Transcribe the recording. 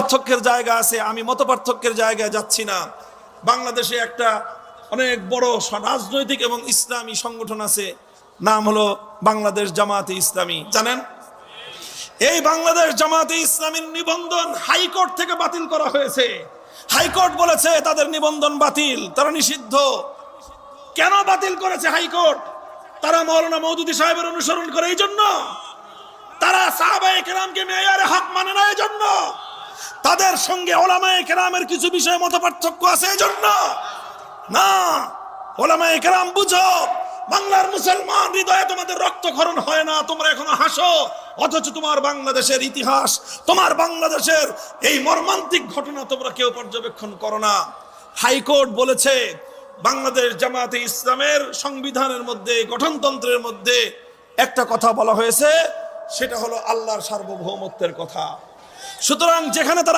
পার্থক্যের জায়গা আছে, আমি মত পার্থক্যের জায়গায় যাচ্ছি না। বাংলাদেশে একটা অনেক বড় রাজনৈতিক এবং ইসলামী সংগঠন আছে, নাম হলো বাংলাদেশ জামাতে ইসলামী। জানেন, এই বাংলাদেশ জামাতে ইসলামীর নিবন্ধন হাইকোর্ট থেকে বাতিল করা হয়েছে। হাইকোর্ট বলেছে তাদের নিবন্ধন বাতিল, তারা নিষিদ্ধ। কেন বাতিল করেছে হাইকোর্ট? তারা মাওলানা মওদুদী সাহেবের অনুসরণ করে, এই জন্য। তারা সাহাবায়ে কেরামকে মেয়ারে হক মানে না, এই জন্য। তাদের সঙ্গে ওলামায়ে কেরামের কিছু বিষয়ে মতপার্থক্য আছে, এই জন্য না। ওলামায়ে কেরাম বুঝো, বাংলার মুসলমান হৃদয়ে তোমাদের রক্তক্ষরণ হয় না, তোমরা এখনো হাসো, অথচ তোমার বাংলাদেশের ইতিহাস, তোমার বাংলাদেশের এই মর্মান্তিক ঘটনা তোমরা কেউ পর্যবেক্ষণ করো না। হাইকোর্ট বলেছে বাংলাদেশ জামাতে ইসলামের সংবিধানের মধ্যে, গঠনতন্ত্রের মধ্যে একটা কথা বলা হয়েছে, সেটা হলো আল্লাহর সার্বভৌমত্বের কথা। সুতরাং যেখানে তারা